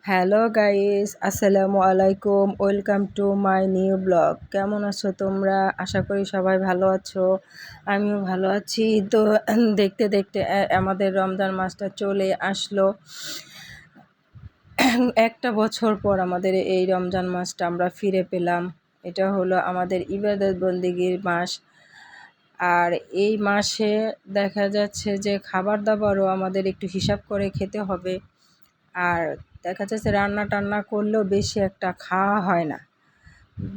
Hello guys, আসসালামু আলাইকুম। Welcome to my new blog. কেমন আছো তোমরা? আশা করি সবাই ভালো আছো। আমিও ভালো আছি। তো দেখতে দেখতে আমাদের রমজান মাসটা চলে আসলো। একটা বছর পর আমাদের এই রমজান মাসটা আমরা ফিরে পেলাম। এটা হলো আমাদের ইবাদত বন্দেগীর মাস। আর এই মাসে দেখা যাচ্ছে যে খাবার দাবারও আমাদের একটু হিসাব করে খেতে হবে। আর দেখা যাচ্ছে রান্না টান্না করলেও বেশি একটা খাওয়া হয় না।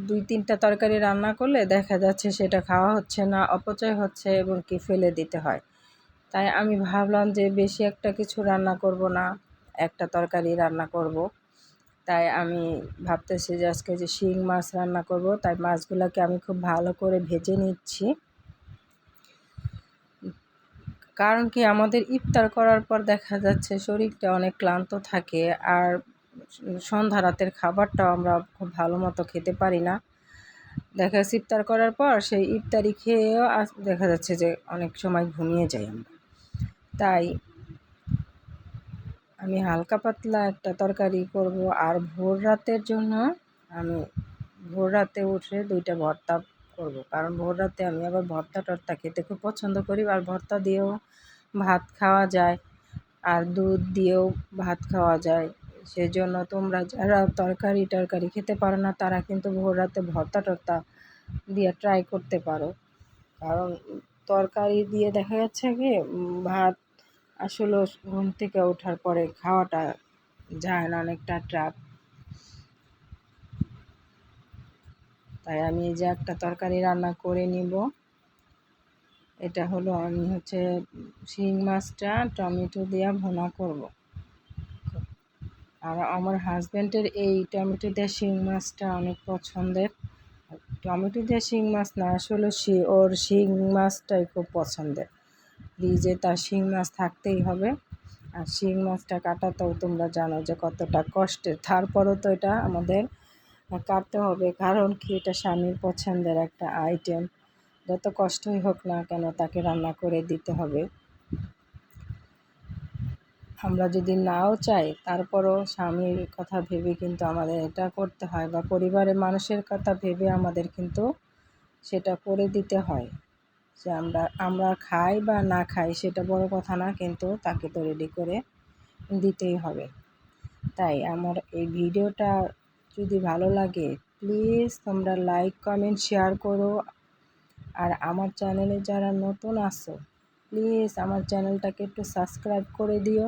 2-3টা তরকারি রান্না করলে দেখা যাচ্ছে সেটা খাওয়া হচ্ছে না, অপচয় হচ্ছে এবং কি ফেলে দিতে হয়। তাই আমি ভাবলাম যে বেশি একটা কিছু রান্না করব না, একটা তরকারি রান্না করব। তাই আমি ভাবতেছি যে আজকে যে শিং মাছ রান্না করব। তাই মাছগুলোকে আমি খুব ভালো করে ভেজে নিচ্ছি। কারণ কি আমাদের ইফতার করার পর দেখা যাচ্ছে শরীরটা অনেক ক্লান্ত থাকে। আর সন্ধ্যা রাতের খাবারটাও আমরা খুব ভালো মতো খেতে পারি না। দেখা যাচ্ছে ইফতার করার পর সেই ইফতারি খেয়েও দেখা যাচ্ছে যে অনেক সময় ঘুমিয়ে যাই আমরা। তাই আমি হালকা পাতলা একটা তরকারি করব। আর ভোর রাতের জন্য আমি ভোর রাতে উঠে 2টা ভর্তা করব। কারণ ভোর রাতে আমি আবার ভর্তা টর্তা খেতে খুব পছন্দ করি। আর ভর্তা দিয়েও ভাত খাওয়া যায়, আর দুধ দিয়েও ভাত খাওয়া যায়। সেজন্য তোমরা যারা তরকারি টরকারি খেতে পারো না তারা কিন্তু ভোর রাতে ভর্তা টর্তা দিয়ে ট্রাই করতে পারো। কারণ তরকারি দিয়ে দেখা যাচ্ছে কি ভাত আসলে ঘুম থেকে ওঠার পরে খাওয়াটা যায় না, অনেকটা ট্রাপ। তাই আমি এই যে একটা তরকারি রান্না করে নিব। এটা হলো আমি শিং মাছটা টমেটো দিয়ে ভুনা করব। আর আমার হাজব্যান্ডের এই টমেটো দিয়ে শিং মাছটা অনেক পছন্দের। টমেটো দিয়ে শিং মাছ না, আসলে ওর শিং মাছটাই খুব পছন্দের। ফ্রিজে তার শিং মাছ থাকতেই হবে। আর শিং মাছটা কাটাতেও তোমরা জানো যে কতটা কষ্টের। তারপরও তো এটা আমাদের কাটতে হবে, কারণ কি এটা স্বামীর পছন্দের একটা আইটেম। যত কষ্টই হোক না কেন তাকে রান্না করে দিতে হবে। আমরা যদি নাও চাই তারপরও স্বামীর কথা ভেবে কিন্তু আমাদের এটা করতে হয়, বা পরিবারের মানুষের কথা ভেবে আমাদের কিন্তু সেটা করে দিতে হয়। যে আমরা খাই বা না খাই সেটা বড় কথা না, কিন্তু তাকে তো রেডি করে দিতেই হবে। তাই আমার এই ভিডিওটা যদি ভালো লাগে প্লিজ তোমরা লাইক কমেন্ট শেয়ার করো। আর আমার চ্যানেলে যারা নতুন আসো প্লিজ আমার চ্যানেলটাকে একটু সাবস্ক্রাইব করে দিও।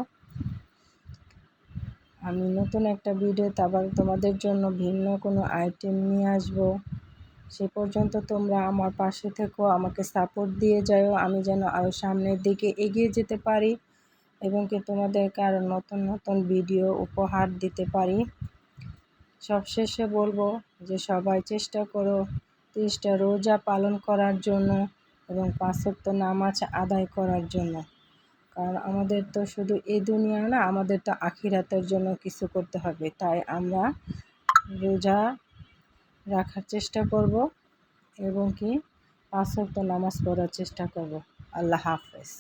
আমি নতুন একটা ভিডিওতে আবার তোমাদের জন্য ভিন্ন কোনো আইটেম নিয়ে আসবো। সে পর্যন্ত তোমরা আমার পাশে থেকো, আমাকে সাপোর্ট দিয়ে যাও, আমি যেন আরও সামনের দিকে এগিয়ে যেতে পারি এবং কি তোমাদেরকে আরও নতুন নতুন ভিডিও উপহার দিতে পারি। সবশেষে বলবো যে সবাই চেষ্টা করো 30টা রোজা পালন করার জন্য এবং 5 ওয়াক্ত নামাজ আদায় করার জন্য। কারণ আমাদের তো শুধু এই দুনিয়া না, আমাদের তো আখিরাতের জন্য কিছু করতে হবে। তাই আমরা রোজা রাখার চেষ্টা করব এবং কি 5 ওয়াক্ত নামাজ পড়ার চেষ্টা করব। আল্লাহ হাফেজ।